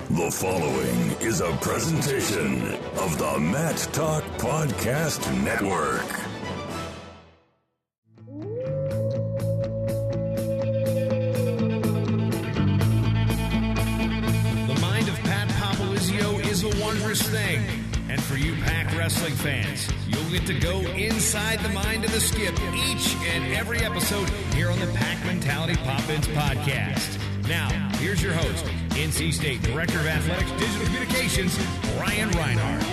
The following is a presentation of the Matt Talk Podcast Network. The mind of Pat Popolizio is a wondrous thing. And for you Pack wrestling fans, you'll get to go inside the mind of the Skip each and every episode here on the Pack Mentality Pop-Ins podcast. Now, here's your host, NC State Director of Athletics Digital Communications, Brian Reinhardt.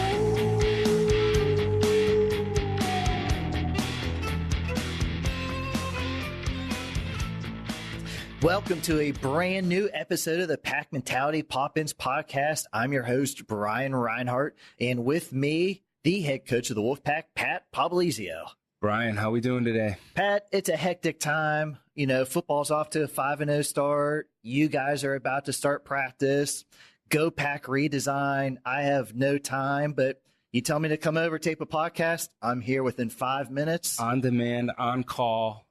Welcome to a brand new episode of the Pack Mentality Pop-Ins podcast. I'm your host, Brian Reinhardt, and with me, the head coach of the Wolfpack, Pat Popolizio. Brian, how we doing today? Pat, it's a hectic time. You know, football's off to a 5-0 start. You guys are about to start practice. Go Pack redesign. I have no time, but you tell me to come over, tape a podcast. I'm here within 5 minutes. On demand, on call,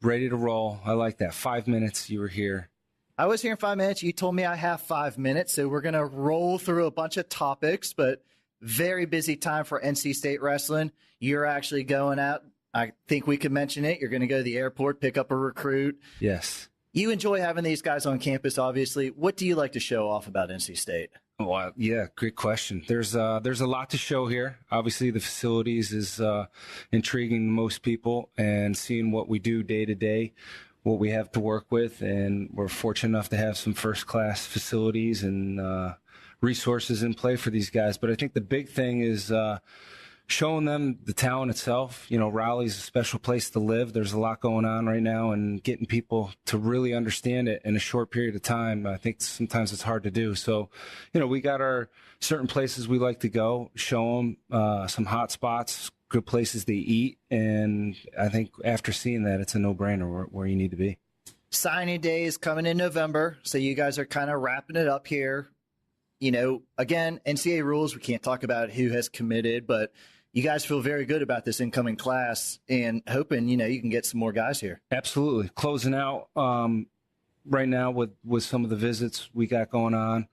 ready to roll. I like that. 5 minutes, you were here. I was here in 5 minutes. You told me I have 5 minutes, so we're going to roll through a bunch of topics, but very busy time for NC State wrestling. You're actually going out. I think we could mention it. You're going to go to the airport, pick up a recruit. Yes. You enjoy having these guys on campus, obviously. What do you like to show off about NC State? Well, yeah, great question. There's a lot to show here. Obviously, the facilities is intriguing to most people, and seeing what we do day to day, what we have to work with, and we're fortunate enough to have some first-class facilities and resources in play for these guys. But I think the big thing is showing them the town itself. You know, Raleigh's a special place to live. There's a lot going on right now, and getting people to really understand it in a short period of time, I think sometimes it's hard to do. So, you know, we got our certain places we like to go, show them some hot spots, good places to eat, and I think after seeing that, it's a no-brainer where you need to be. Signing day is coming in November, so you guys are kind of wrapping it up here. You know, again, NCAA rules, we can't talk about who has committed, but you guys feel very good about this incoming class and hoping, you know, you can get some more guys here. Absolutely. Closing out right now with some of the visits we got going on.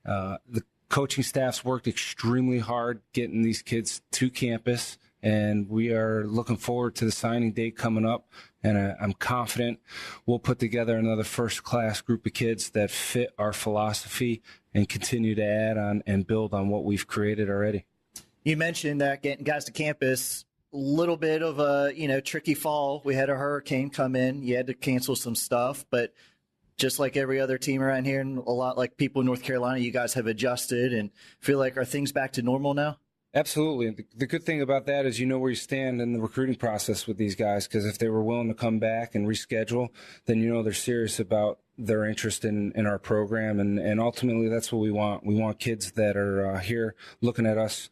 The coaching staff's worked extremely hard getting these kids to campus, and we are looking forward to the signing date coming up. And I'm confident we'll put together another first-class group of kids that fit our philosophy and continue to add on and build on what we've created already. You mentioned that getting guys to campus, a little bit of a, you know, tricky fall. We had a hurricane come in. You had to cancel some stuff, but just like every other team around here and a lot like people in North Carolina, you guys have adjusted and feel like, are things back to normal now? Absolutely. The good thing about that is you know where you stand in the recruiting process with these guys, because if they were willing to come back and reschedule, then you know they're serious about their interest in our program, and ultimately that's what we want. We want kids that are here looking at us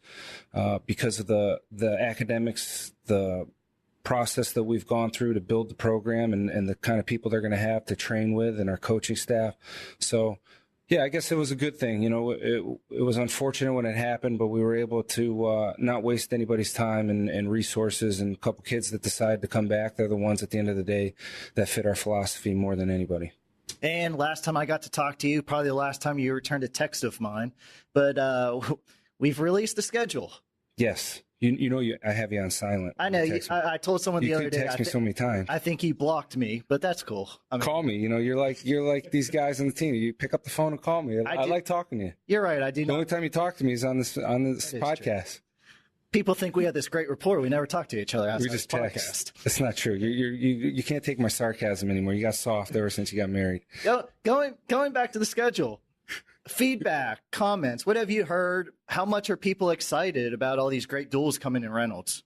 because of the academics, the process that we've gone through to build the program, and the kind of people they're going to have to train with, and our coaching staff. So yeah, I guess it was a good thing. You know, it was unfortunate when it happened, but we were able to not waste anybody's time and resources. And a couple kids that decided to come back, they're the ones at the end of the day that fit our philosophy more than anybody. And last time I got to talk to you, probably the last time you returned a text of mine, but we've released the schedule. Yes. You know, I have you on silent. I know. I told someone the other day. You text me so many times. I think he blocked me, but that's cool. I mean, call me. You know, you're like these guys on the team. You pick up the phone and call me. I like talking to you. You're right. I do. The only time you talk to me is on this podcast. True. People think we have this great rapport. We never talk to each other. We just text. That's not true. You can't take my sarcasm anymore. You got soft ever since you got married. Going back to the schedule. Feedback, comments, what have you heard? How much are people excited about all these great duels coming in Reynolds?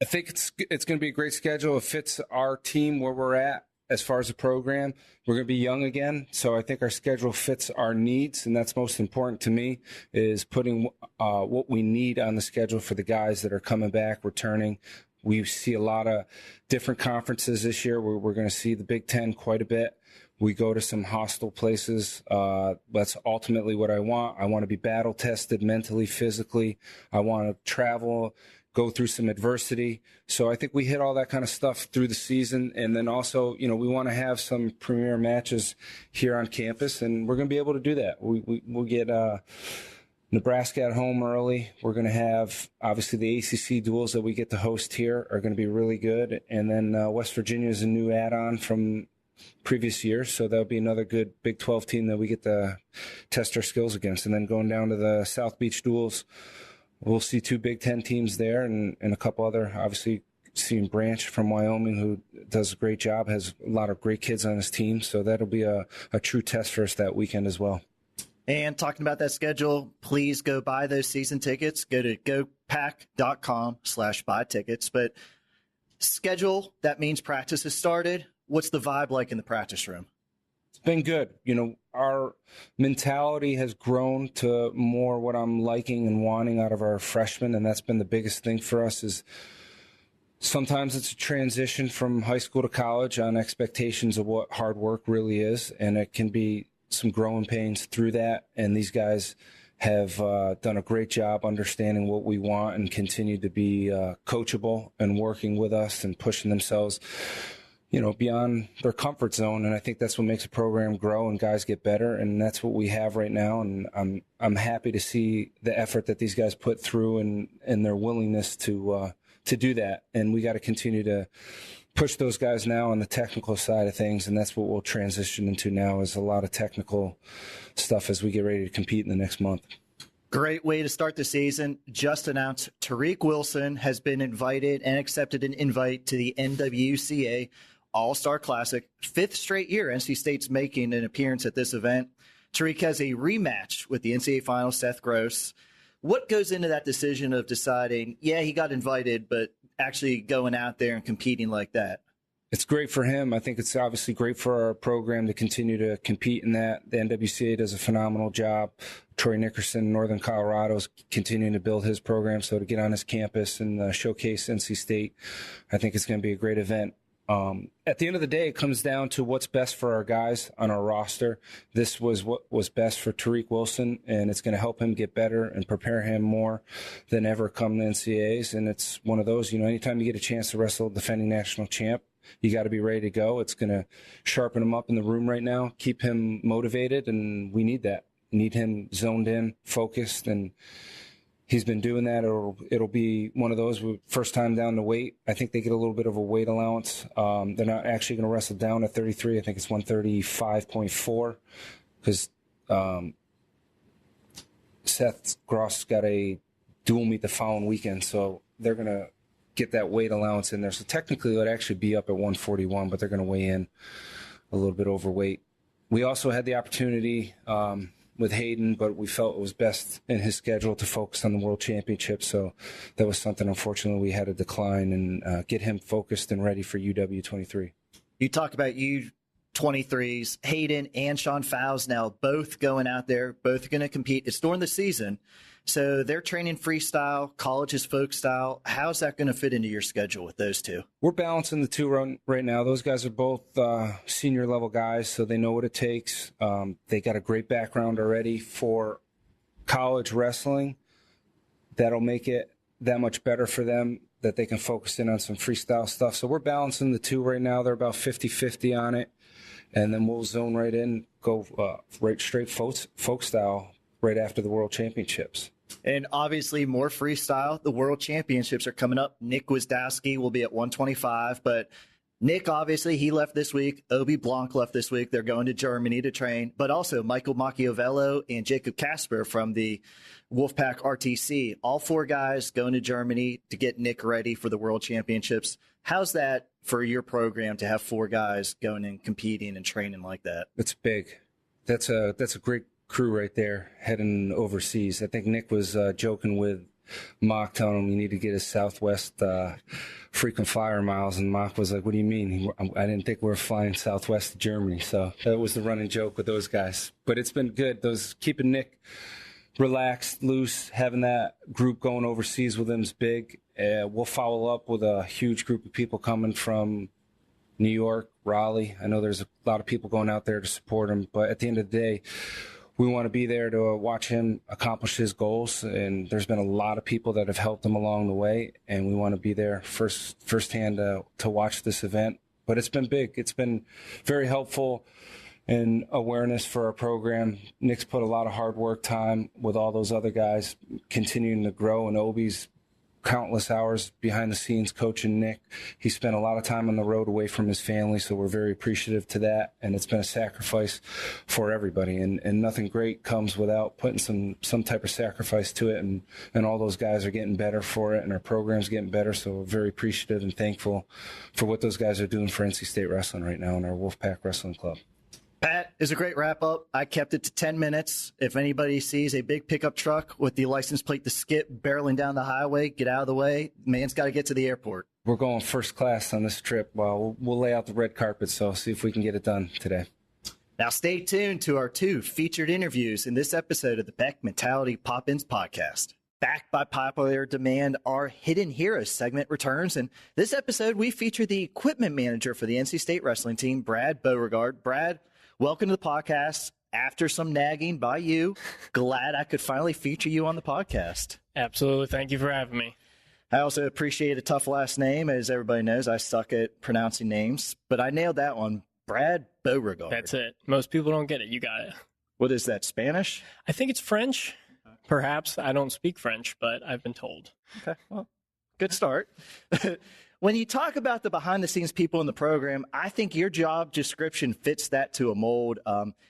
I think it's going to be a great schedule. It fits our team where we're at as far as the program. We're going to be young again, so I think our schedule fits our needs, and that's most important to me, is putting what we need on the schedule for the guys that are coming back, returning. We see a lot of different conferences this year. We're going to see the Big Ten quite a bit. We go to some hostile places. That's ultimately what I want. I want to be battle tested mentally, physically. I want to travel, go through some adversity. So I think we hit all that kind of stuff through the season. And then also, we want to have some premier matches here on campus, and we're going to be able to do that. We'll get Nebraska at home early. We're going to have, obviously, the ACC duels that we get to host here are going to be really good. And then West Virginia is a new add-on from previous years, so that'll be another good Big 12 team that we get to test our skills against. And then going down to the South Beach duels, we'll see 2 Big 10 teams there and a couple other, obviously, seeing Branch from Wyoming, who does a great job, has a lot of great kids on his team. So that'll be a true test for us that weekend as well. And talking about that schedule, please go buy those season tickets. Go to gopack.com/buy tickets. But schedule, that means practice has started. What's the vibe like in the practice room? It's been good. Our mentality has grown to more what I'm liking and wanting out of our freshmen, and that's been the biggest thing for us. Is sometimes it's a transition from high school to college on expectations of what hard work really is, and it can be some growing pains through that. And these guys have done a great job understanding what we want and continue to be coachable and working with us and pushing themselves beyond their comfort zone. And I think that's what makes a program grow and guys get better. And that's what we have right now. And I'm happy to see the effort that these guys put through and their willingness to do that. And we got to continue to push those guys now on the technical side of things. And that's what we'll transition into now, is a lot of technical stuff as we get ready to compete in the next month. Great way to start the season. Just announced Tariq Wilson has been invited and accepted an invite to the NWCA All-Star Classic. 5th straight year NC State's making an appearance at this event. Tariq has a rematch with the NCAA final, Seth Gross. What goes into that decision of deciding, he got invited, but actually going out there and competing like that? It's great for him. I think it's obviously great for our program to continue to compete in that. The NWCA does a phenomenal job. Troy Nickerson, Northern Colorado, is continuing to build his program. So to get on his campus and showcase NC State, I think it's going to be a great event. At the end of the day, it comes down to what's best for our guys on our roster. This was what was best for Tariq Wilson, and it's going to help him get better and prepare him more than ever come the NCAAs. And it's one of those, anytime you get a chance to wrestle a defending national champ, you got to be ready to go. It's going to sharpen him up in the room right now, keep him motivated, and we need that. We need him zoned in, focused, and he's been doing that. It'll be one of those, first time down to weight. I think they get a little bit of a weight allowance. They're not actually going to wrestle down at 33. I think it's 135.4 because Seth Gross got a dual meet the following weekend, so they're going to get that weight allowance in there. So technically it would actually be up at 141, but they're going to weigh in a little bit overweight. We also had the opportunity with Hayden, but we felt it was best in his schedule to focus on the World Championship. So that was something, unfortunately, we had to decline and get him focused and ready for UW23. You talk about U23s, Hayden and Sean Fowles now both going out there, both going to compete. It's during the season, so they're training freestyle, college is folk style. How's that going to fit into your schedule with those two? We're balancing the two right now. Those guys are both senior level guys, so they know what it takes. They got a great background already for college wrestling. That'll make it that much better for them, that they can focus in on some freestyle stuff. So we're balancing the two right now. They're about 50-50 on it. And then we'll zone right in, go right straight folk style right after the World Championships. And obviously more freestyle. The World Championships are coming up. Nick Wisdowski will be at 125, but Nick, obviously, he left this week. Obi Blanc left this week. They're going to Germany to train. But also Michael Macchiavello and Jacob Kasper from the Wolfpack RTC. All 4 guys going to Germany to get Nick ready for the World Championships. How's that for your program to have 4 guys going and competing and training like that? It's big. That's a great crew right there heading overseas. I think Nick was joking with Mock, telling him you need to get his Southwest frequent flyer miles, and Mock was like, what do you mean? I didn't think we were flying Southwest to Germany. So that was the running joke with those guys. But it's been good. Keeping Nick relaxed, loose, having that group going overseas with him is big. We'll follow up with a huge group of people coming from New York, Raleigh. I know there's a lot of people going out there to support him, but at the end of the day, we want to be there to watch him accomplish his goals. And there's been a lot of people that have helped him along the way, and we want to be there firsthand to watch this event. But it's been big. It's been very helpful and awareness for our program. Nick's put a lot of hard work time with all those other guys continuing to grow, and Obi's countless hours behind the scenes coaching Nick. He spent a lot of time on the road away from his family, so we're very appreciative to that, and it's been a sacrifice for everybody, and nothing great comes without putting some type of sacrifice to it, and all those guys are getting better for it, and our program's getting better, so we're very appreciative and thankful for what those guys are doing for NC State Wrestling right now in our Wolfpack Wrestling Club. Pat, is a great wrap-up. I kept it to 10 minutes. If anybody sees a big pickup truck with the license plate to skip barreling down the highway, get out of the way. Man's got to get to the airport. We're going first class on this trip. Well, we'll lay out the red carpet, so see if we can get it done today. Now stay tuned to our 2 featured interviews in this episode of the Beck Mentality Pop-Ins podcast. Backed by popular demand, our Hidden Heroes segment returns. And this episode, we feature the equipment manager for the NC State wrestling team, Brad Beauregard. Brad, welcome to the podcast. After some nagging by you, glad I could finally feature you on the podcast. Absolutely. Thank you for having me. I also appreciate a tough last name. As everybody knows, I suck at pronouncing names, but I nailed that one. Brad Beauregard. That's it. Most people don't get it. You got it. What is that, Spanish? I think it's French. Perhaps. I don't speak French, but I've been told. Okay. Well, good start. When you talk about the behind-the-scenes people in the program, I think your job description fits that to a mold.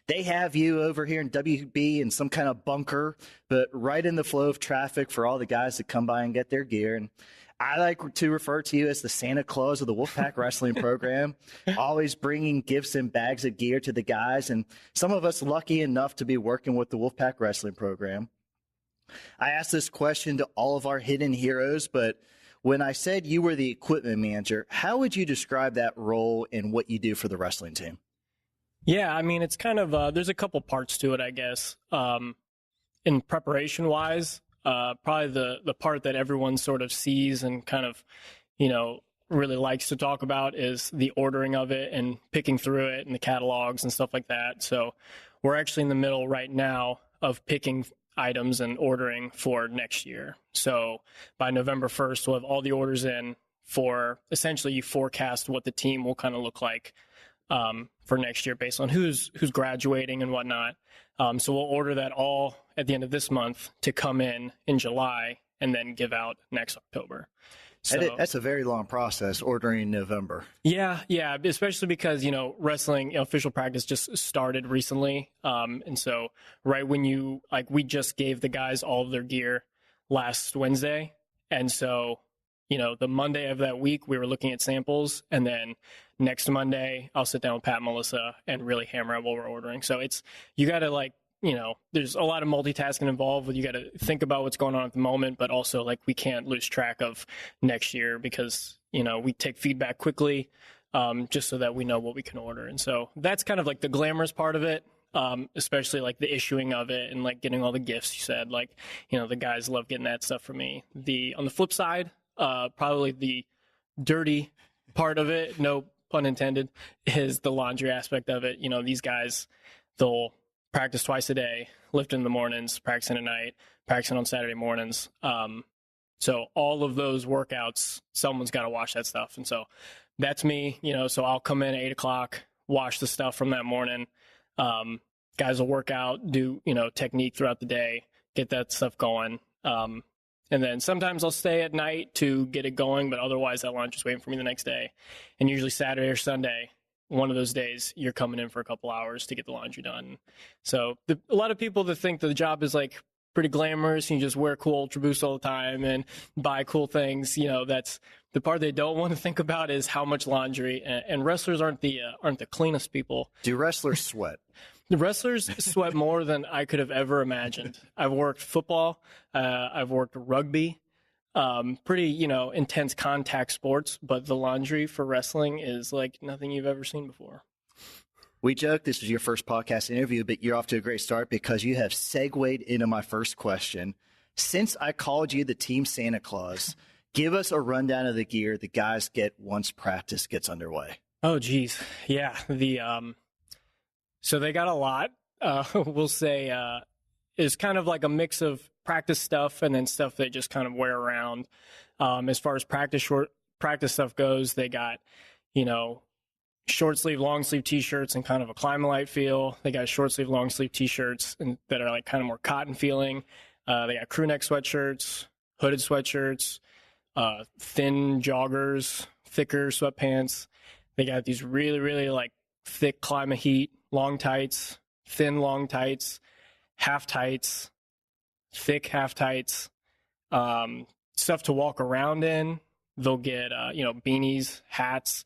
They have you over here in WB in some kind of bunker, but right in the flow of traffic for all the guys that come by and get their gear. And I like to refer to you as the Santa Claus of the Wolfpack Wrestling program, always bringing gifts and bags of gear to the guys. And some of us lucky enough to be working with the Wolfpack Wrestling program. I asked this question to all of our hidden heroes, but when I said you were the equipment manager, how would you describe that role and what you do for the wrestling team? Yeah, I mean, it's kind of, there's a couple parts to it, I guess. In preparation-wise, probably the part that everyone sort of sees and kind of, really likes to talk about is the ordering of it and picking through it and the catalogs and stuff like that. So we're actually in the middle right now of picking items and ordering for next year. So by November 1st, we'll have all the orders in for essentially you forecast what the team will kind of look like for next year based on who's graduating and whatnot. So we'll order that all at the end of this month to come in July and then give out next October. So, that's a very long process, ordering in November. Yeah, especially because, wrestling official practice just started recently. And so right when we just gave the guys all of their gear last Wednesday. And so, the Monday of that week, we were looking at samples. And then next Monday, I'll sit down with Pat and Melissa and really hammer out what we're ordering. So you got to there's a lot of multitasking involved. You got to think about what's going on at the moment, but also we can't lose track of next year because, we take feedback quickly just so that we know what we can order. And so that's kind of the glamorous part of it, especially the issuing of it and getting all the gifts you said, the guys love getting that stuff from me. On the flip side, probably the dirty part of it, no pun intended, is the laundry aspect of it. These guys, they'll practice twice a day, lift in the mornings, practicing at night, practicing on Saturday mornings. So all of those workouts, someone's got to wash that stuff. And so that's me, so I'll come in at 8 o'clock, wash the stuff from that morning. Guys will work out, do, technique throughout the day, get that stuff going. And then sometimes I'll stay at night to get it going, but otherwise that laundry's waiting for me the next day. And usually Saturday or Sunday, one of those days, you're coming in for a couple hours to get the laundry done. So a lot of people that think the job is pretty glamorous, you just wear cool Ultra Boost all the time and buy cool things. That's the part they don't want to think about is how much laundry. And wrestlers aren't the cleanest people. Do wrestlers sweat? The wrestlers sweat more than I could have ever imagined. I've worked football. I've worked rugby. Pretty, intense contact sports, but the laundry for wrestling is like nothing you've ever seen before. We joke this is your first podcast interview, but you're off to a great start because you have segued into my first question. Since I called you the Team Santa Claus, give us a rundown of the gear the guys get once practice gets underway. Oh, geez. Yeah. So they got a lot. we'll say, is kind of like a mix of practice stuff and then stuff they just kind of wear around. As far as practice stuff goes, they got, short sleeve, long sleeve t-shirts and kind of a Climalite feel. They got short sleeve, long sleeve t-shirts that are like kind of more cotton feeling. They got crew neck sweatshirts, hooded sweatshirts, thin joggers, thicker sweatpants. They got these really, really like thick Climate Heat, long tights, thin long tights, half tights, thick half tights, stuff to walk around in. They'll get, beanies, hats.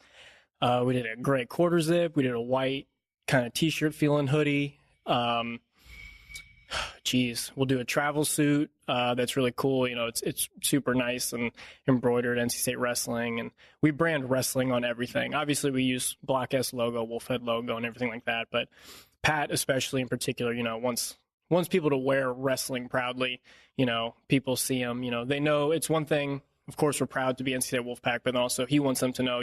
We did a gray quarter zip. We did a white kind of t-shirt feeling hoodie. We'll do a travel suit that's really cool. It's super nice and embroidered NC State Wrestling, and we brand wrestling on everything. Obviously, we use Block S logo, Wolfhead logo, and everything like that. But Pat, especially in particular, wants people to wear wrestling proudly. People see him. They know it's one thing. Of course, we're proud to be NC State Wolfpack, but then also he wants them to know,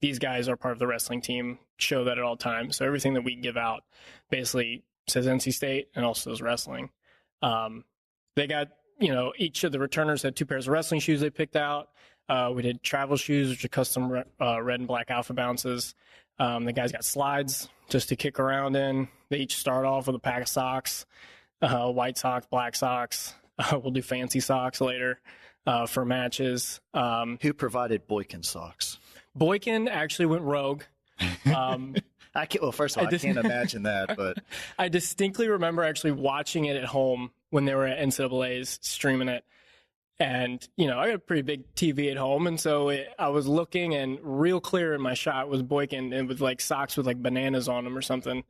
these guys are part of the wrestling team. Show that at all times. So everything that we give out basically says NC State and also says wrestling. They got, each of the returners had 2 pairs of wrestling shoes they picked out. We did travel shoes, which are custom red and black alpha bounces. The guys got slides just to kick around in. They each start off with a pack of socks, white socks, black socks. We'll do fancy socks later for matches. Who provided Boykin socks? Boykin actually went rogue. First of all, I can't imagine that, but I distinctly remember actually watching it at home when they were at NCAA's streaming it. And, I got a pretty big TV at home. And so I was looking, and real clear in my shot was Boykin, and with like socks with like bananas on them or something.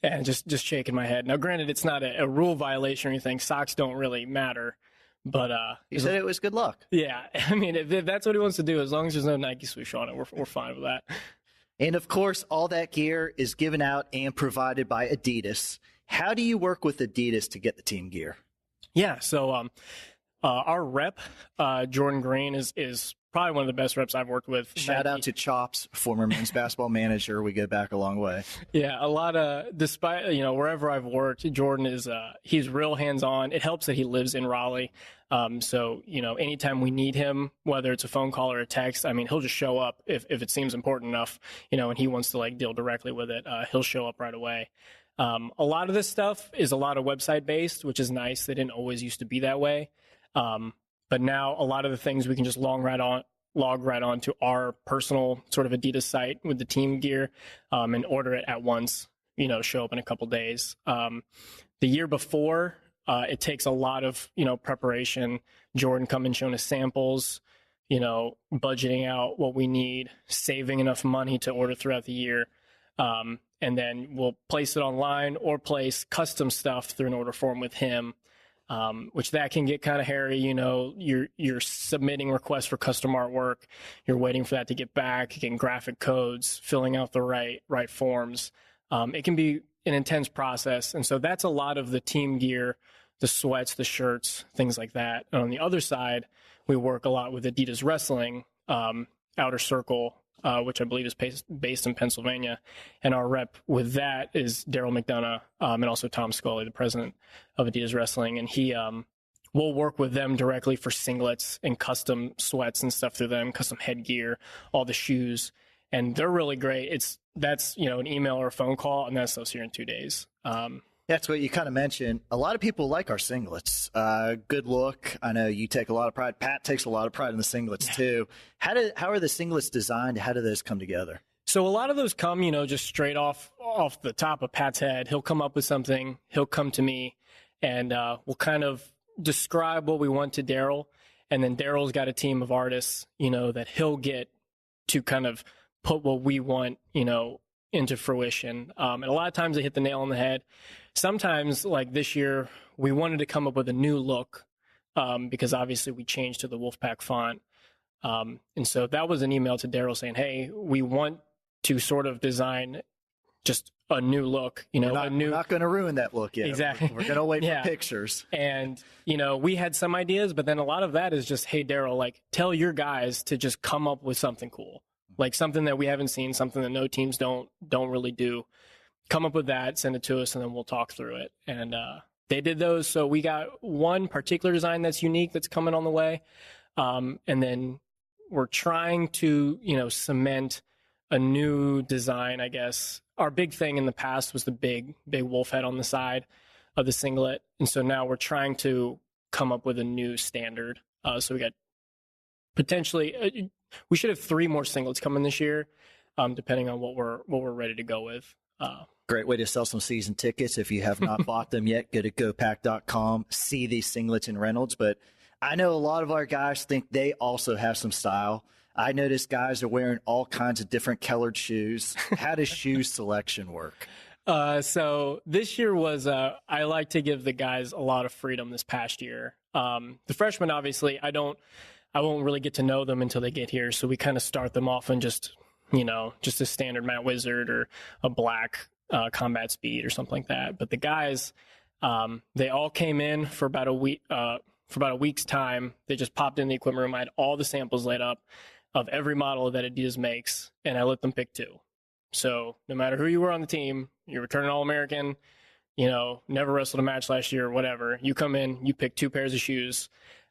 And just shaking my head. Now, granted, it's not a rule violation or anything. Socks don't really matter. But you said it was good luck. Yeah. I mean, if that's what he wants to do, as long as there's no Nike swoosh on it, we're fine with that. And of course, all that gear is given out and provided by Adidas. How do you work with Adidas to get the team gear? Yeah. So, our rep, Jordan Green, is probably one of the best reps I've worked with. Shout out to Chops, former men's basketball manager. We go back a long way. Yeah, a lot of, despite, wherever I've worked, Jordan is, he's real hands-on. It helps that he lives in Raleigh. So, anytime we need him, whether it's a phone call or a text, he'll just show up if it seems important enough, and he wants to deal directly with it. He'll show up right away. A lot of this stuff is a lot of website based, which is nice. They didn't always used to be that way. But now a lot of the things we can just log right on to our personal sort of Adidas site with the team gear, and order it at once, show up in a couple days. The year before, it takes a lot of, preparation. Jordan coming, showing us samples, budgeting out what we need, saving enough money to order throughout the year. And then we'll place it online or place custom stuff through an order form with him. Which that can get kind of hairy. You're submitting requests for custom artwork. You're waiting for that to get back, getting graphic codes, filling out the right forms. It can be an intense process. And so that's a lot of the team gear, the sweats, the shirts, things like that. And on the other side, we work a lot with Adidas Wrestling, Outer Circle, which I believe is based in Pennsylvania. And our rep with that is Daryl McDonough, and also Tom Scully, the president of Adidas Wrestling. And he will work with them directly for singlets and custom sweats and stuff through them, custom headgear, all the shoes. And they're really great. That's an email or a phone call, and that stuff's here in 2 days. That's what you kind of mentioned. A lot of people like our singlets. Good look. I know you take a lot of pride. Pat takes a lot of pride in the singlets too. How are the singlets designed? How do those come together? So a lot of those come, just straight off the top of Pat's head. He'll come up with something. He'll come to me, and we'll kind of describe what we want to Daryl. And then Daryl's got a team of artists, that he'll get to kind of put what we want, into fruition. And a lot of times they hit the nail on the head. Sometimes, like this year, we wanted to come up with a new look, because obviously we changed to the Wolfpack font. And so that was an email to Daryl saying, hey, we want to sort of design just a new look, we're not going to ruin that look yet. Exactly. We're going to wait for pictures. And, we had some ideas, but then a lot of that is just, hey, Daryl, tell your guys to just come up with something cool, like something that we haven't seen, something that no teams don't really do. come up with that, send it to us, and then we'll talk through it. And they did those. So we got one particular design that's unique that's coming on the way. And then we're trying to, cement a new design, I guess. Our big thing in the past was the big wolf head on the side of the singlet. And so now we're trying to come up with a new standard. So we got potentially, we should have 3 more singlets coming this year, depending on what we're ready to go with. Great way to sell some season tickets. If you have not bought them yet, go to gopack.com, see these singlets in Reynolds. But I know a lot of our guys think they also have some style. I notice guys are wearing all kinds of different colored shoes. How does shoe selection work? So this year was, I like to give the guys a lot of freedom this past year. The freshmen, obviously, I won't really get to know them until they get here. So we kind of start them off in just a standard Matt Wizard or a black combat speed or something like that. But the guys, they all came in for about a week's time. They just popped in the equipment room. I had all the samples laid up of every model that Adidas makes, and I let them pick 2. So no matter who you were on the team, you're returning All-American, never wrestled a match last year or whatever, you come in, you pick 2 pairs of shoes,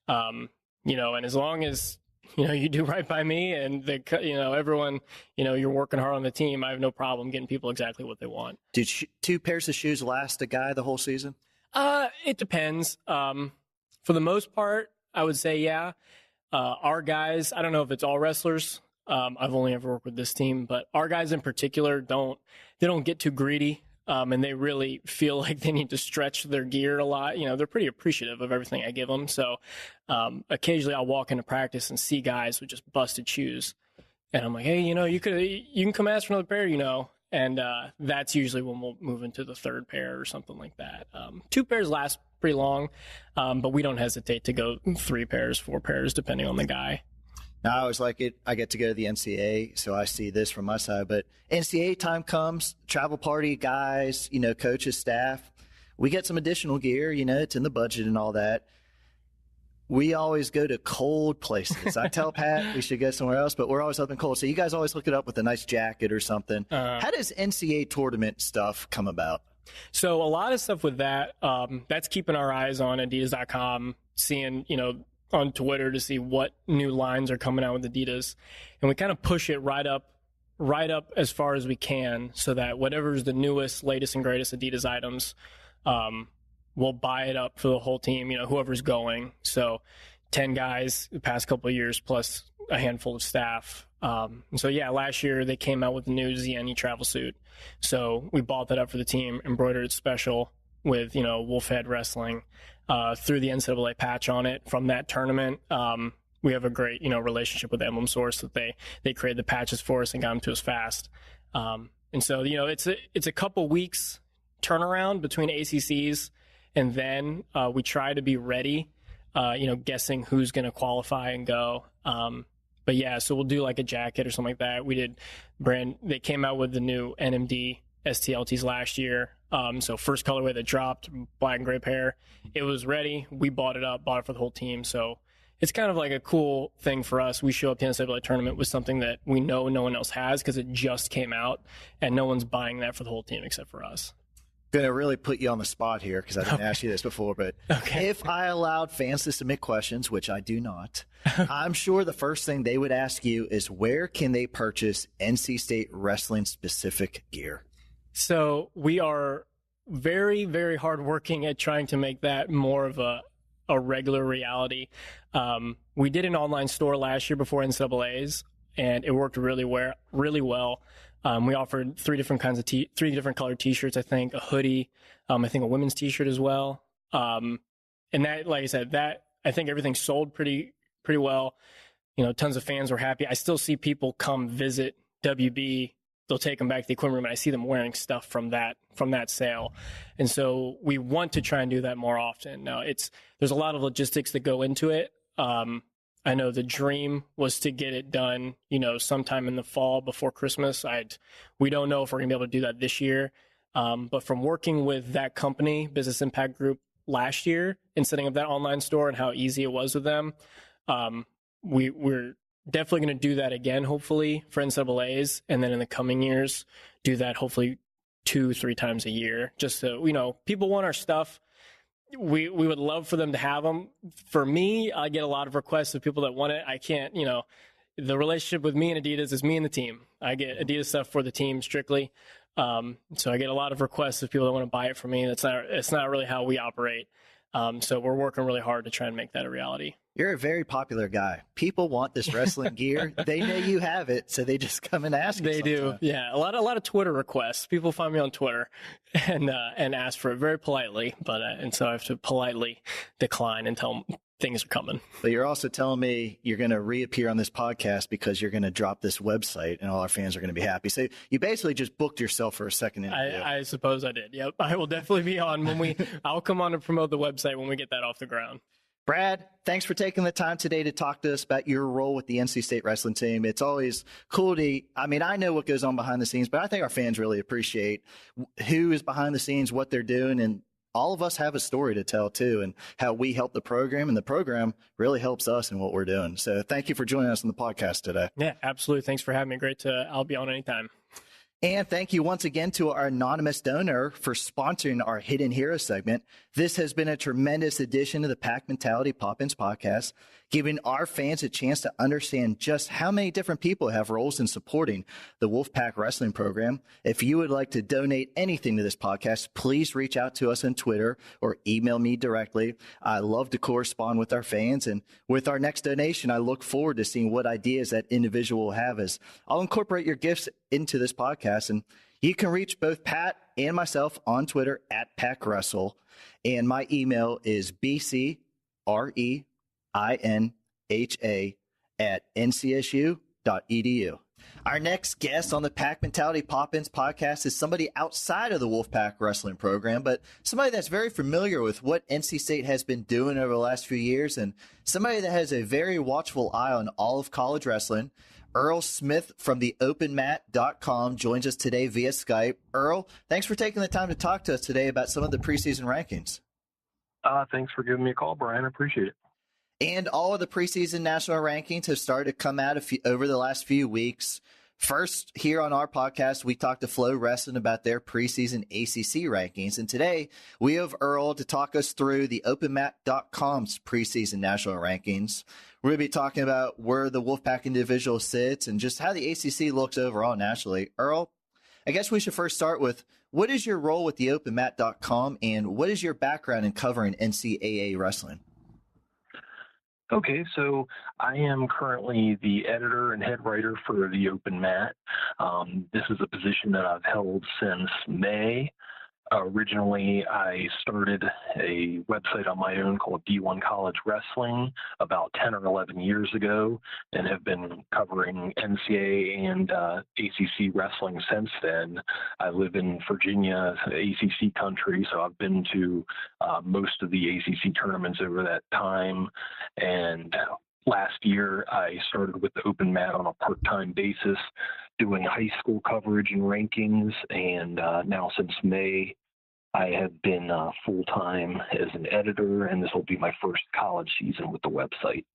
and as long as, you do right by me and everyone, you're working hard on the team, I have no problem getting people exactly what they want. Did 2 pairs of shoes last a guy the whole season? It depends. For the most part, I would say, yeah. Our guys, I don't know if it's all wrestlers. I've only ever worked with this team, but our guys in particular don't get too greedy. And they really feel like they need to stretch their gear a lot. They're pretty appreciative of everything I give them. So occasionally I'll walk into practice and see guys with just busted shoes. And I'm like, hey, you can come ask for another pair, And that's usually when we'll move into the 3rd pair or something like that. 2 pairs last pretty long, but we don't hesitate to go 3 pairs, 4 pairs, depending on the guy. Now, I always like it. I get to go to the NCAA, so I see this from my side. But NCAA time comes, travel party, guys, coaches, staff. We get some additional gear, it's in the budget and all that. We always go to cold places. I tell Pat we should go somewhere else, but we're always up in cold. So you guys always hook it up with a nice jacket or something. How does NCAA tournament stuff come about? So a lot of stuff with that, that's keeping our eyes on Adidas.com, seeing, on Twitter to see what new lines are coming out with Adidas. And we kind of push it right up as far as we can so that whatever's the newest, latest, and greatest Adidas items, we'll buy it up for the whole team, whoever's going. So 10 guys the past couple of years plus a handful of staff. Last year they came out with the new ZNE travel suit. So we bought that up for the team, embroidered it special with, Wolfhead Wrestling, through the NCAA patch on it from that tournament. We have a great, relationship with Emblem Source that they created the patches for us and got them to us fast. It's a couple weeks turnaround between ACCs, and then we try to be ready, guessing who's going to qualify and go. So we'll do like a jacket or something like that. They came out with the new NMD STLTs last year. So first colorway that dropped, black and gray pair. It was ready. We bought it for the whole team. So it's kind of like a cool thing for us. We show up to the NCAA tournament with something that we know no one else has because it just came out, and no one's buying that for the whole team except for us. Going to really put you on the spot here because I didn't ask you this before, but if I allowed fans to submit questions, which I do not, I'm sure the first thing they would ask you is where can they purchase NC State wrestling specific gear? So we are very, very hard working at trying to make that more of a regular reality. We did an online store last year before NCAAs, and it worked really well. We offered 3 different kinds of 3 different colored T-shirts, I think, a hoodie, I think a women's T-shirt as well. And that, like I said, that I think everything sold pretty well. Tons of fans were happy. I still see people come visit WB. They'll take them back to the equipment room, and I see them wearing stuff from that sale. And so we want to try and do that more often. Now, there's a lot of logistics that go into it. I know the dream was to get it done, sometime in the fall before Christmas. We don't know if we're going to be able to do that this year. But from working with that company, Business Impact Group, last year and setting up that online store and how easy it was with them, we're definitely going to do that again, hopefully, for NCAAs. And then in the coming years, do that hopefully 2-3 times a year, just so, people want our stuff. We would love for them to have them. For me, I get a lot of requests of people that want it. I can't, the relationship with me and Adidas is me and the team. I get Adidas stuff for the team strictly. So I get a lot of requests of people that want to buy it from me. It's not really how we operate. So we're working really hard to try and make that a reality. You're a very popular guy. People want this wrestling gear. They know you have it, so they just come and ask. They do, yeah. A lot of Twitter requests. People find me on Twitter and ask for it very politely, but and so I have to politely decline and tell them things are coming. But you're also telling me you're going to reappear on this podcast because you're going to drop this website, and all our fans are going to be happy. So you basically just booked yourself for a second interview. I suppose I did. Yep, I will definitely be on I'll come on and promote the website when we get that off the ground. Brad, thanks for taking the time today to talk to us about your role with the NC State wrestling team. It's always cool I know what goes on behind the scenes, but I think our fans really appreciate who is behind the scenes, what they're doing, and all of us have a story to tell too, and how we help the program, and the program really helps us in what we're doing. So thank you for joining us on the podcast today. Yeah, absolutely. Thanks for having me. I'll be on anytime. And thank you once again to our anonymous donor for sponsoring our Hidden Hero segment. This has been a tremendous addition to the Pack Mentality Pop-Ins podcast, giving our fans a chance to understand just how many different people have roles in supporting the Wolfpack Wrestling program. If you would like to donate anything to this podcast, please reach out to us on Twitter or email me directly. I love to correspond with our fans, and with our next donation, I look forward to seeing what ideas that individual will have, as I'll incorporate your gifts into this podcast. And you can reach both Pat and myself on Twitter at PackWrestle. And my email is bcreinha@ncsu.edu. Our next guest on the Pack Mentality Pop-Ins podcast is somebody outside of the Wolfpack Wrestling program, but somebody that's very familiar with what NC State has been doing over the last few years, and somebody that has a very watchful eye on all of college wrestling. Earl Smith from the openmat.com joins us today via Skype. Earl, thanks for taking the time to talk to us today about some of the preseason rankings. Thanks for giving me a call, Brian. I appreciate it. And all of the preseason national rankings have started to come out over the last few weeks. First, here on our podcast, we talked to Flow Wrestling about their preseason ACC rankings. And today, we have Earl to talk us through the openmat.com's preseason national rankings. We're going to be talking about where the Wolfpack individual sits and just how the ACC looks overall nationally. Earl, I guess we should first start with, what is your role with the openmat.com, and what is your background in covering NCAA wrestling? Okay, so I am currently the editor and head writer for the Open Mat. This is a position that I've held since May. Originally, I started a website on my own called D1 College Wrestling about 10 or 11 years ago, and have been covering NCAA and ACC wrestling since then. I live in Virginia, ACC country, so I've been to most of the ACC tournaments over that time. And last year, I started with the Open Mat on a part-time basis, doing high school coverage and rankings, and now since May, I have been full-time as an editor, and this will be my first college season with the website.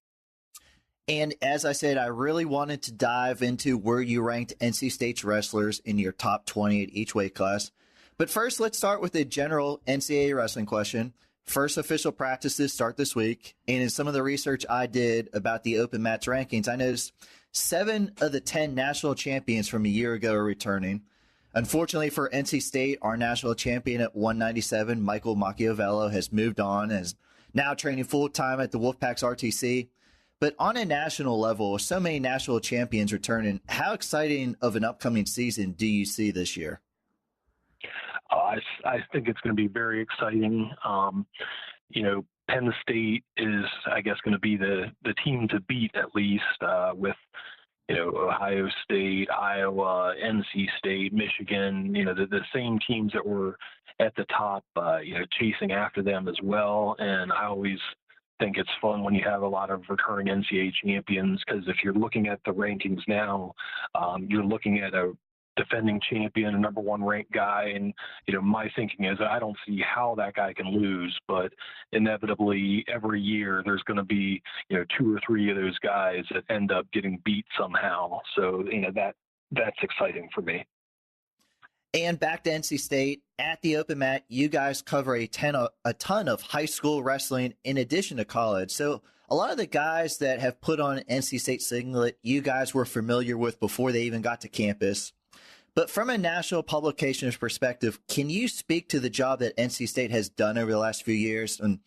And as I said, I really wanted to dive into where you ranked NC State's wrestlers in your top 20 at each weight class. But first, let's start with a general NCAA wrestling question. First official practices start this week, and in some of the research I did about the Open Mat's rankings, I noticed 7 of the 10 national champions from a year ago are returning. Unfortunately for NC State, our national champion at 197, Michael Macchiavello, has moved on and is now training full-time at the Wolfpack's RTC. But on a national level, with so many national champions returning, how exciting of an upcoming season do you see this year? I think it's going to be very exciting. Penn State is, I guess, going to be the team to beat, at least, with Ohio State, Iowa, NC State, Michigan, the same teams that were at the top, chasing after them as well. And I always think it's fun when you have a lot of returning NCAA champions, because if you're looking at the rankings now, you're looking at a defending champion, a number 1 ranked guy. And, my thinking is I don't see how that guy can lose, but inevitably every year there's going to be, 2 or 3 of those guys that end up getting beat somehow. So, that's exciting for me. And back to NC State, at the Open Mat, you guys cover a ton of high school wrestling in addition to college. So a lot of the guys that have put on an NC State singlet, you guys were familiar with before they even got to campus. But from a national publications perspective, can you speak to the job that NC State has done over the last few years? And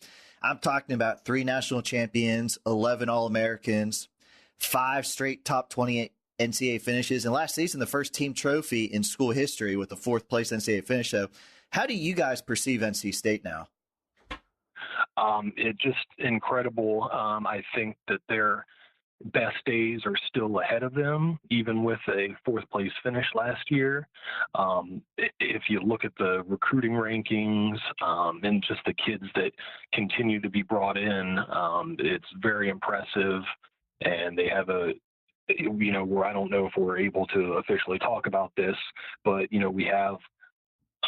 I'm talking about 3 national champions, 11 All-Americans, 5 straight top 28 NCAA finishes, and last season, the first team trophy in school history with a 4th place NCAA finish. So how do you guys perceive NC State now? It's just incredible. I think that their best days are still ahead of them, even with a 4th place finish last year. If you look at the recruiting rankings and just the kids that continue to be brought in, it's very impressive. And they have where I don't know if we're able to officially talk about this, but, we have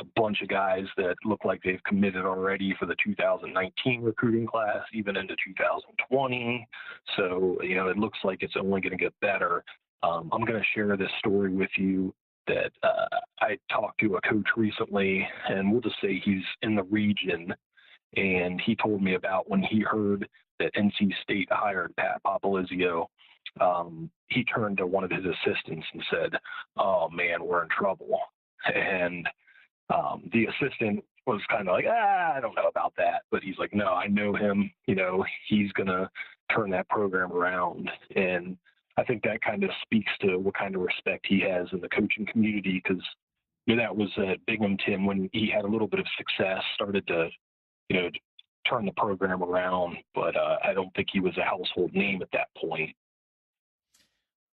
a bunch of guys that look like they've committed already for the 2019 recruiting class, even into 2020. So, it looks like it's only going to get better. I'm going to share this story with you that I talked to a coach recently, and we'll just say he's in the region, and he told me about when he heard that NC State hired Pat Popolizio. He turned to one of his assistants and said, "Oh man, we're in trouble." And the assistant was kind of like, I don't know about that. But he's like, no, I know him. He's going to turn that program around. And I think that kind of speaks to what kind of respect he has in the coaching community, because that was at Binghamton when he had a little bit of success, started to, turn the program around. But I don't think he was a household name at that point.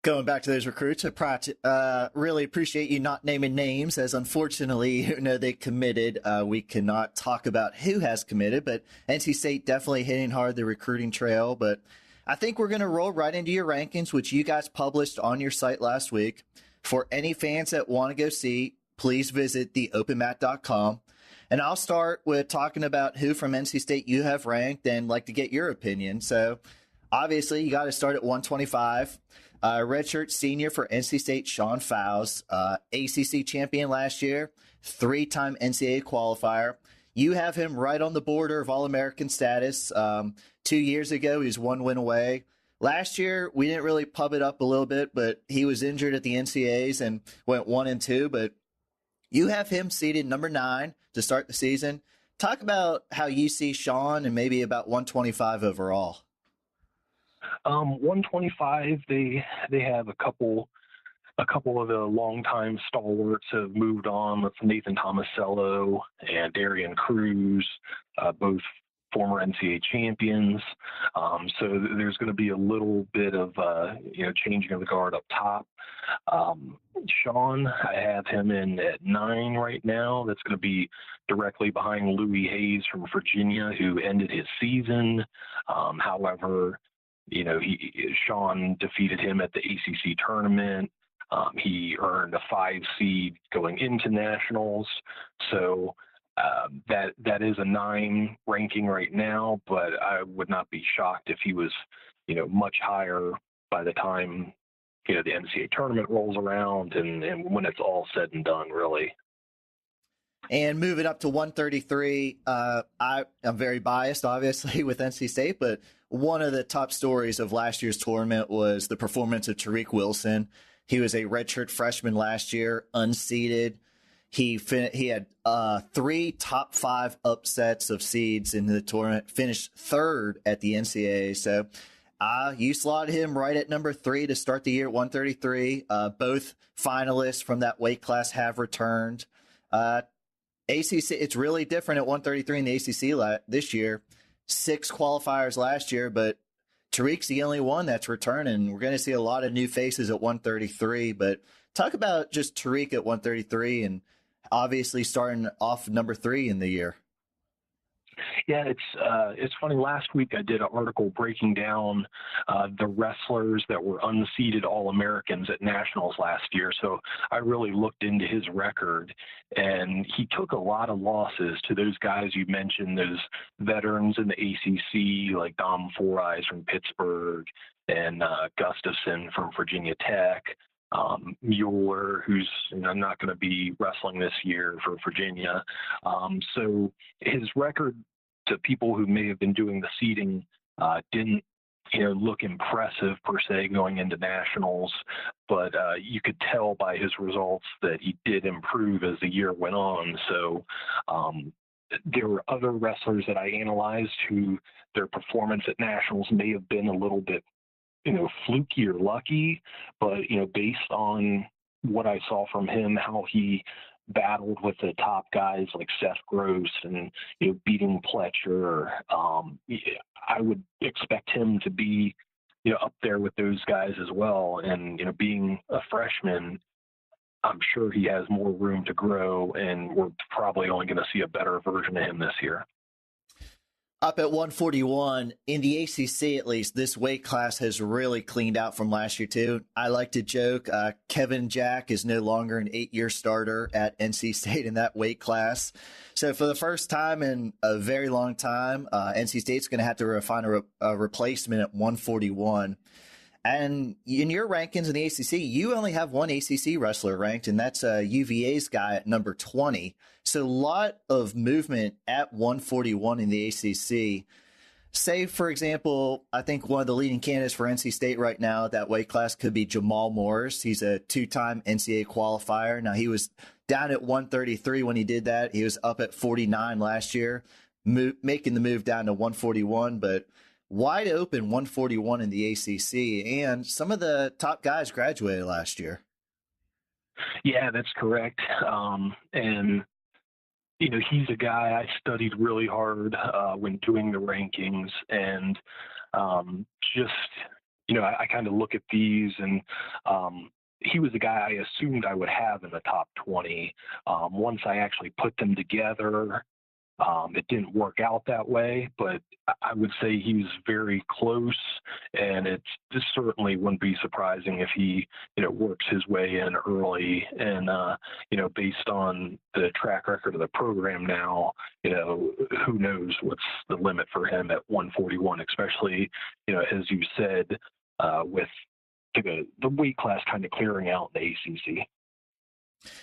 Going back to those recruits, I really appreciate you not naming names, as unfortunately, they committed. We cannot talk about who has committed, but NC State definitely hitting hard the recruiting trail. But I think we're going to roll right into your rankings, which you guys published on your site last week. For any fans that want to go see, please visit theopenmat.com. And I'll start with talking about who from NC State you have ranked and like to get your opinion. So obviously, you got to start at 125. Redshirt senior for NC State, Sean Fowles, ACC champion last year, 3-time NCAA qualifier. You have him right on the border of All-American status. 2 years ago, he was 1 win away. Last year, we didn't really pub it up a little bit, but he was injured at the NCAAs and went 1-2. But you have him seeded number 9 to start the season. Talk about how you see Sean and maybe about 125 overall. 125, they have a couple of the longtime stalwarts have moved on. That's Nathan Tomasello and Darian Cruz, both former NCAA champions. So there's going to be a little bit of changing of the guard up top. Sean, I have him in at 9 right now. That's going to be directly behind Louis Hayes from Virginia, who ended his season. However, Sean defeated him at the ACC tournament. He earned a 5 seed going into nationals. So that is a 9 ranking right now, but I would not be shocked if he was, much higher by the time, the NCAA tournament rolls around and when it's all said and done, really. And moving up to 133, I'm very biased, obviously, with NC State, but one of the top stories of last year's tournament was the performance of Tariq Wilson. He was a redshirt freshman last year, unseeded. He had 3 top 5 upsets of seeds in the tournament, finished 3rd at the NCAA. So you slotted him right at number 3 to start the year at 133. Both finalists from that weight class have returned. ACC, it's really different at 133 in the ACC this year. 6 qualifiers last year, but Tariq's the only one that's returning. We're going to see a lot of new faces at 133, but talk about just Tariq at 133 and obviously starting off number 3 in the year. Yeah, it's funny. Last week I did an article breaking down the wrestlers that were unseeded All-Americans at Nationals last year. So I really looked into his record, and he took a lot of losses to those guys you mentioned, those veterans in the ACC like Dom Four Eyes from Pittsburgh and Gustafson from Virginia Tech. Mueller, who's not going to be wrestling this year for Virginia. So his record, to people who may have been doing the seeding, didn't look impressive per se going into nationals, but you could tell by his results that he did improve as the year went on. So there were other wrestlers that I analyzed who their performance at nationals may have been a little bit fluky or lucky, but based on what I saw from him, how he battled with the top guys like Seth Gross and beating Pletcher, I would expect him to be up there with those guys as well. And being a freshman, I'm sure he has more room to grow, and we're probably only going to see a better version of him this year. Up at 141, in the ACC at least, this weight class has really cleaned out from last year too. I like to joke, Kevin Jack is no longer an 8-year starter at NC State in that weight class. So for the first time in a very long time, NC State's going to have to find a replacement at 141. And in your rankings in the ACC, you only have one ACC wrestler ranked, and that's UVA's guy at number 20. So a lot of movement at 141 in the ACC. Say, for example, I think one of the leading candidates for NC State right now at that weight class could be Jamal Morris. He's a 2-time NCAA qualifier. Now, he was down at 133 when he did that. He was up at 49 last year, making the move down to 141, but wide open 141 in the ACC, and some of the top guys graduated last year. Yeah, that's correct. And he's a guy I studied really hard when doing the rankings, and I kind of look at these, and he was a guy I assumed I would have in the top 20. Once I actually put them together, it didn't work out that way, but I would say he was very close, and it certainly wouldn't be surprising if he, works his way in early. And, based on the track record of the program now, who knows what's the limit for him at 141, especially, as you said, with the weight class kind of clearing out in the ACC.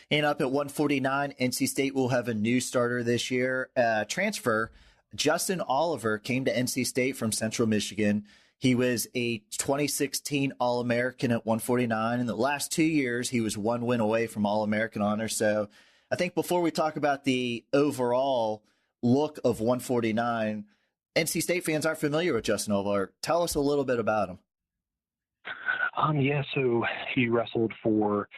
And up at 149, NC State will have a new starter this year. Transfer, Justin Oliver came to NC State from Central Michigan. He was a 2016 All-American at 149. In the last 2 years, he was one win away from All-American honor. So I think before we talk about the overall look of 149, NC State fans aren't familiar with Justin Oliver. Tell us a little bit about him. So he wrestled for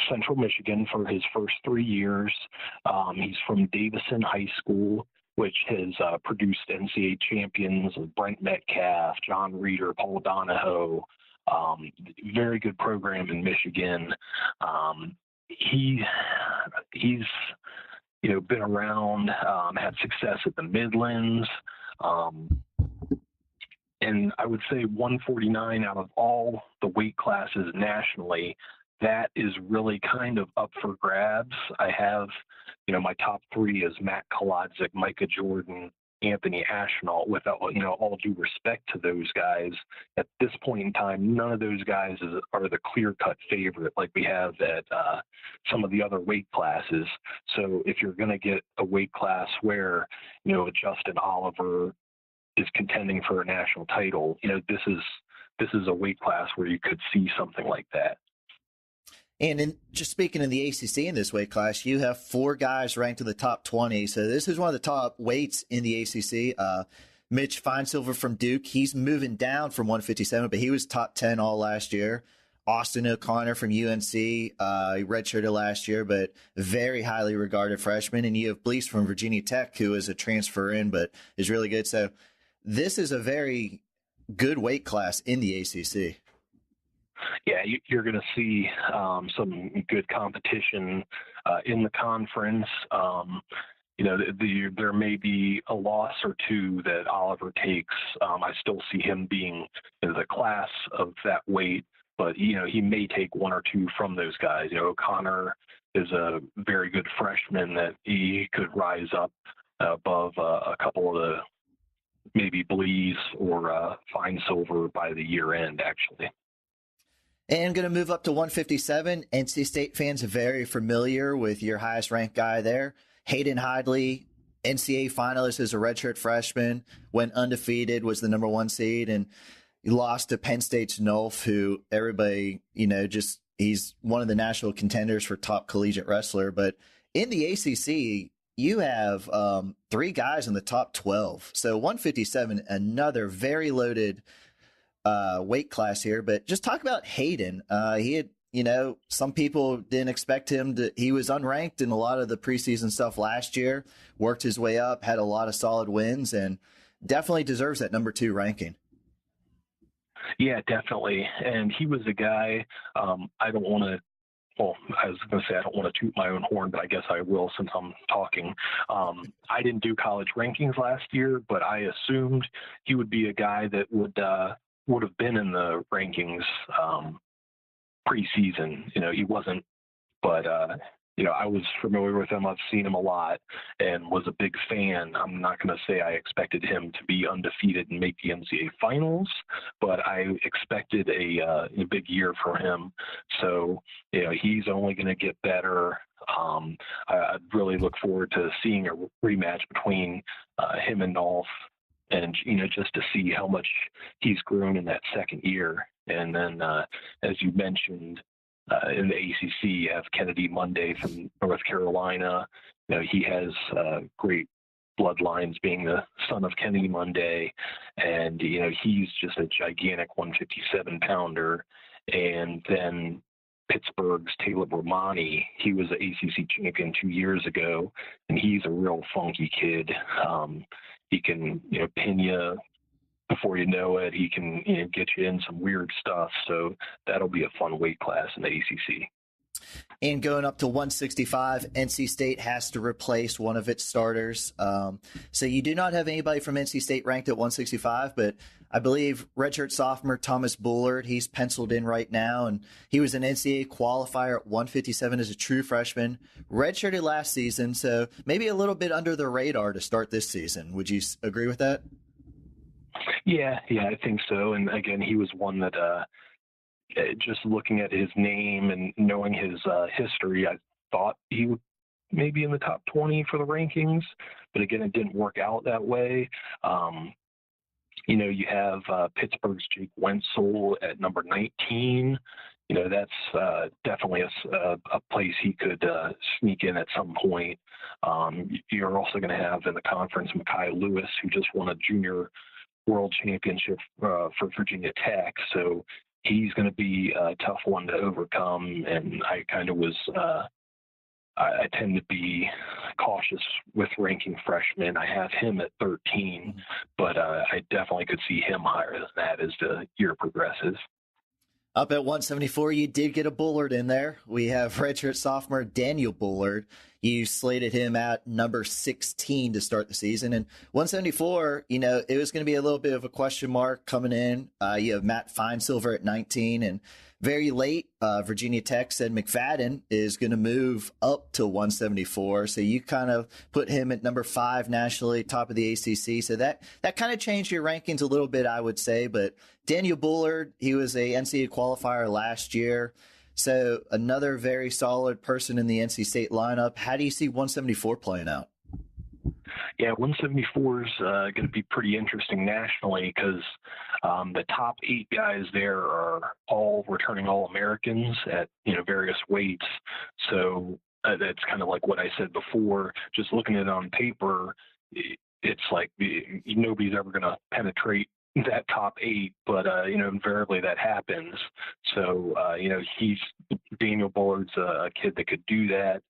Central Michigan for his first 3 years. He's from Davison High School, which has produced NCAA champions Brent Metcalf, John Reeder, Paul Donahoe. Very good program in Michigan. He's been around, had success at the Midlands. And I would say 149 out of all the weight classes nationally, that is really kind of up for grabs. I have, my top 3 is Matt Kolodzik, Micah Jordan, Anthony Ashnault. With all due respect to those guys, at this point in time, none of those guys are the clear-cut favorite like we have at some of the other weight classes. So if you're going to get a weight class where, Justin Oliver is contending for a national title, this is a weight class where you could see something like that. And just speaking in the ACC in this weight class, you have 4 guys ranked in the top 20. So this is one of the top weights in the ACC. Mitch Finesilver from Duke, he's moving down from 157, but he was top 10 all last year. Austin O'Connor from UNC, he redshirted last year, but very highly regarded freshman. And you have Blease from Virginia Tech, who is a transfer in, but is really good. So this is a very good weight class in the ACC. Yeah, you're going to see some good competition in the conference. There may be a loss or two that Oliver takes. I still see him being the class of that weight, but he may take 1 or 2 from those guys. O'Connor is a very good freshman that he could rise up above a couple of the maybe Blease or Finesilver by the year end, actually. And going to move up to 157. NC State fans are very familiar with your highest ranked guy there. Hayden Hidley, NCAA finalist as a redshirt freshman, went undefeated, was the number 1 seed, and he lost to Penn State's Nolf, who everybody, he's one of the national contenders for top collegiate wrestler. But in the ACC, you have 3 guys in the top 12. So 157, another very loaded weight class here. But just talk about Hayden. He had, some people didn't expect him to. He was unranked in a lot of the preseason stuff last year, worked his way up, had a lot of solid wins, and definitely deserves that number 2 ranking. Yeah, definitely. And he was a guy, I don't want to, well, I was going to say I don't want to toot my own horn, but I guess I will since I'm talking. I didn't do college rankings last year, but I assumed he would be a guy that would have been in the rankings preseason. He wasn't, but I was familiar with him. I've seen him a lot and was a big fan. I'm not going to say I expected him to be undefeated and make the NCAA finals, but I expected a big year for him. So, he's only going to get better. I'd really look forward to seeing a rematch between him and Nolf, and, just to see how much he's grown in that second year. And then, as you mentioned, in the ACC, you have Kennedy Monday from North Carolina. He has great bloodlines, being the son of Kennedy Monday, and he's just a gigantic 157-pounder. And then Pittsburgh's Taylor Romani, he was the ACC champion 2 years ago, and he's a real funky kid. He can pin you before you know it. He can get you in some weird stuff. So that'll be a fun weight class in the ACC. And going up to 165, NC State has to replace one of its starters. So you do not have anybody from NC State ranked at 165, but I believe redshirt sophomore Thomas Bullard, he's penciled in right now, and he was an NCAA qualifier at 157 as a true freshman, redshirted last season, so maybe a little bit under the radar to start this season. Would you agree with that? Yeah, I think so. And again, he was one that just looking at his name and knowing his history, I thought he would maybe in the top 20 for the rankings. But again, it didn't work out that way. You have Pittsburgh's Jake Wenzel at number 19. That's definitely a place he could sneak in at some point. You're also going to have in the conference Mekhi Lewis, who just won a junior world championship for Virginia Tech. So he's going to be a tough one to overcome. And I kind of was, I tend to be cautious with ranking freshmen. I have him at 13, but I definitely could see him higher than that as the year progresses. Up at 174, you did get a Bullard in there. We have redshirt sophomore Daniel Bullard. You slated him at number 16 to start the season. And 174, it was going to be a little bit of a question mark coming in. You have Matt Finesilver at 19. And very late, Virginia Tech said McFadden is going to move up to 174. So you kind of put him at number 5 nationally, top of the ACC. So that kind of changed your rankings a little bit, I would say. But Daniel Bullard, he was a NCAA qualifier last year. So another very solid person in the NC State lineup. How do you see 174 playing out? Yeah, 174 is going to be pretty interesting nationally because the top 8 guys there are all returning All-Americans at various weights. So that's kind of like what I said before. Just looking at it on paper, it's like nobody's ever going to penetrate that top 8, but invariably that happens. So Daniel Bullard's a kid that could do that,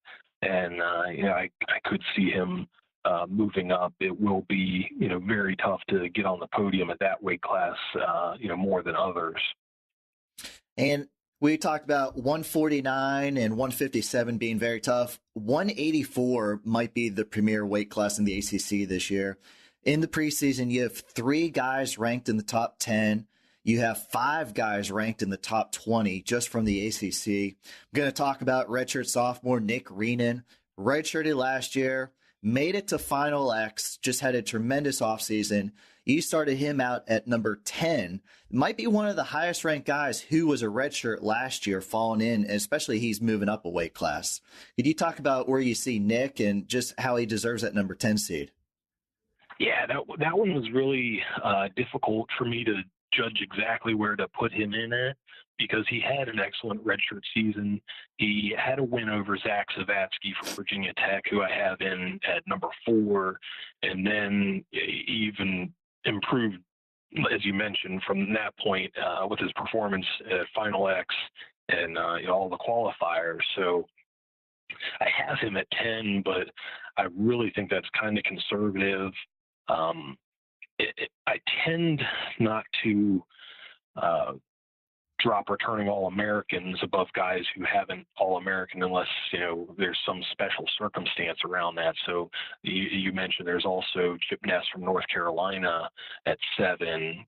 and I could see him moving up. It will be very tough to get on the podium at that weight class, more than others. And we talked about 149 and 157 being very tough. 184 might be the premier weight class in the ACC this year. In the preseason, you have 3 guys ranked in the top 10. You have 5 guys ranked in the top 20 just from the ACC. I'm going to talk about redshirt sophomore Nick Reenan, redshirted last year, made it to Final X, just had a tremendous offseason. You started him out at number 10. Might be one of the highest ranked guys who was a redshirt last year falling in, and especially he's moving up a weight class. Could you talk about where you see Nick and just how he deserves that number 10 seed? Yeah, that one was really difficult for me to judge exactly where to put him in at, because he had an excellent redshirt season. He had a win over Zach Savatsky from Virginia Tech, who I have in at number 4, and then even improved, as you mentioned, from that point with his performance at Final X and all the qualifiers. So I have him at 10, but I really think that's kind of conservative. I tend not to drop returning All-Americans above guys who haven't All-American unless, there's some special circumstance around that. So you mentioned there's also Chip Ness from North Carolina at 7.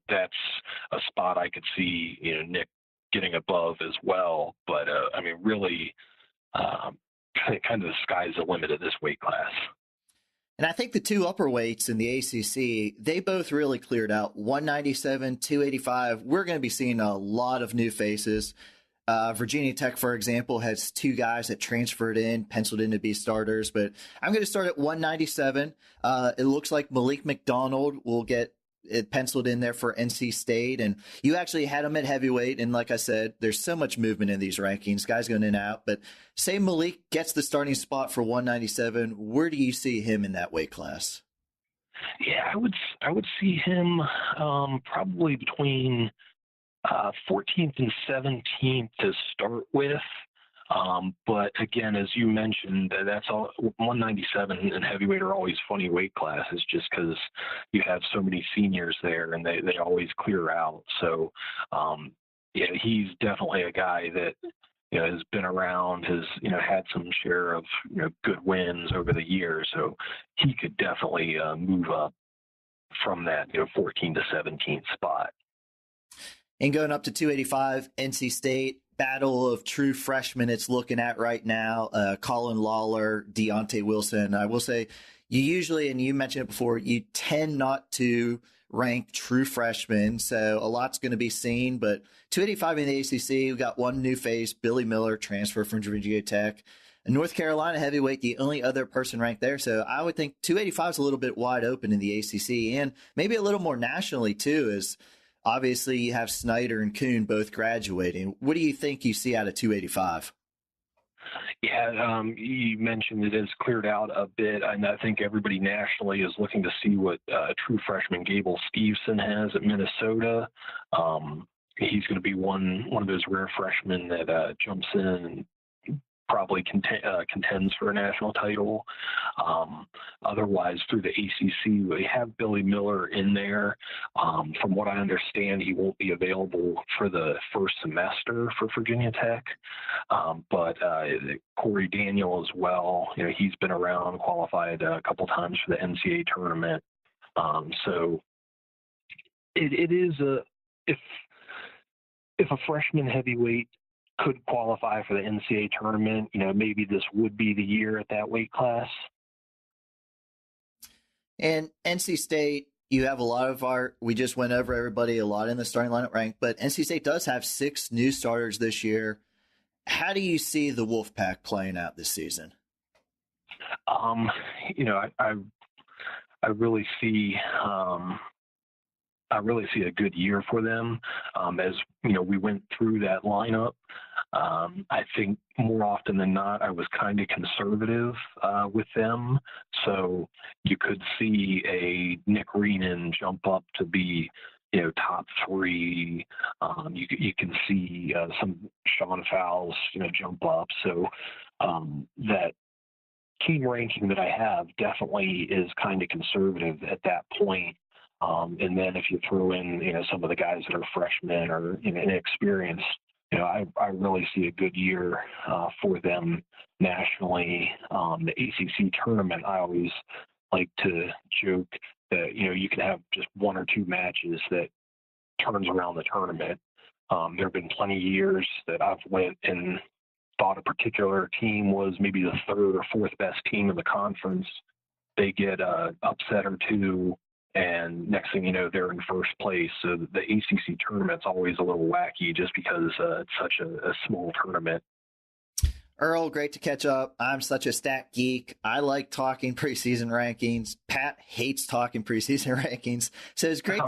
That's a spot I could see, Nick getting above as well. But, really kind of the sky's the limit of this weight class. And I think the two upper weights in the ACC, they both really cleared out. 197, 285. We're going to be seeing a lot of new faces. Virginia Tech, for example, has 2 guys that transferred in, penciled in to be starters. But I'm going to start at 197. It looks like Malik McDonald will get it penciled in there for NC State. And you actually had him at heavyweight. And like I said, there's so much movement in these rankings, guys going in and out. But say Malik gets the starting spot for 197. Where do you see him in that weight class? Yeah, I would see him probably between 14th and 17th to start with. But again, as you mentioned, that's all. 197 and heavyweight are always funny weight classes, just because you have so many seniors there and they always clear out. So, he's definitely a guy that has been around, has had some share of good wins over the years. So he could definitely move up from that 14 to 17th spot. And going up to 285, NC State. Battle of true freshmen it's looking at right now. Colin Lawler, Deontay Wilson. I will say you usually, and you mentioned it before, you tend not to rank true freshmen. So a lot's going to be seen. But 285 in the ACC, we got one new face, Billy Miller, transfer from Virginia Tech. And North Carolina heavyweight, the only other person ranked there. So I would think 285 is a little bit wide open in the ACC and maybe a little more nationally too, as obviously, you have Snyder and Kuhn both graduating. What do you think you see out of 285? Yeah, you mentioned it has cleared out a bit, and I think everybody nationally is looking to see what true freshman Gable Steveson has at Minnesota. He's going to be one of those rare freshmen that jumps in and probably contends for a national title. Otherwise, through the ACC, we have Billy Miller in there. From what I understand, he won't be available for the first semester for Virginia Tech. But Corey Daniel as well, he's been around, qualified a couple times for the NCAA tournament. So it is if a freshman heavyweight could qualify for the NCAA tournament, maybe this would be the year at that weight class. And NC State, you have a lot of we just went over everybody a lot in the starting lineup rank, but NC State does have 6 new starters this year. How do you see the Wolfpack playing out this season? I really see a good year for them. As we went through that lineup, I think more often than not, I was kind of conservative with them. So you could see a Nick Reenan jump up to be, top 3. You can see some Sean Fowles, jump up. So that team ranking that I have definitely is kind of conservative at that point. And then if you throw in, some of the guys that are freshmen or inexperienced, I really see a good year for them nationally. The ACC tournament, I always like to joke that, you can have just 1 or 2 matches that turns around the tournament. There have been plenty of years that I've went and thought a particular team was maybe the third or fourth best team in the conference, they get an upset or two, and next thing you know, they're in first place. So the ACC tournament's always a little wacky just because it's such a small tournament. Earl, great to catch up. I'm such a stat geek. I like talking preseason rankings. Pat hates talking preseason rankings. So it's great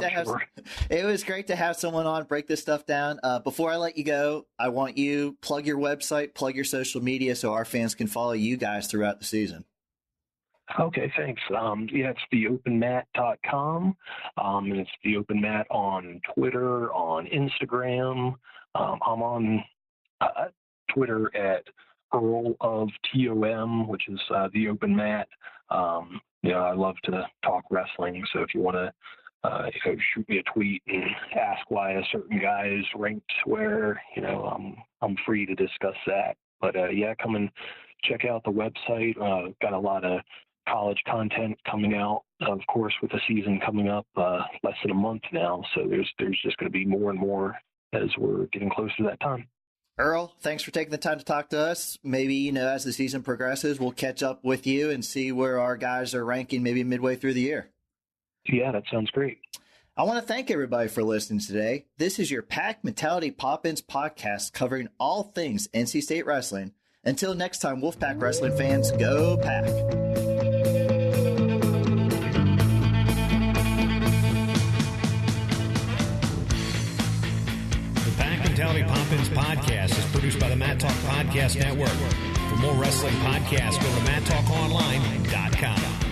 it was great to have someone on, break this stuff down. Before I let you go, I want you plug your website, plug your social media so our fans can follow you guys throughout the season. Okay, thanks. It's theopenmat.com, and it's the Open Mat on Twitter, on Instagram. I'm on Twitter at Earl of TOM, which is the Open Mat. I love to talk wrestling, so if you want to shoot me a tweet and ask why a certain guy is ranked where, I'm free to discuss that. But come and check out the website. Got a lot of college content coming out, of course, with the season coming up less than a month now. So there's just going to be more and more as we're getting closer to that time. Earl, thanks for taking the time to talk to us. Maybe, as the season progresses, we'll catch up with you and see where our guys are ranking maybe midway through the year. Yeah, that sounds great. I want to thank everybody for listening today. This is your Pack Mentality Pop-Ins podcast covering all things NC State wrestling. Until next time, Wolfpack wrestling fans, go Pack! Mentality Pop-Ins podcast is produced by the Mat Talk Podcast Network. For more wrestling podcasts, go to MatTalkOnline.com.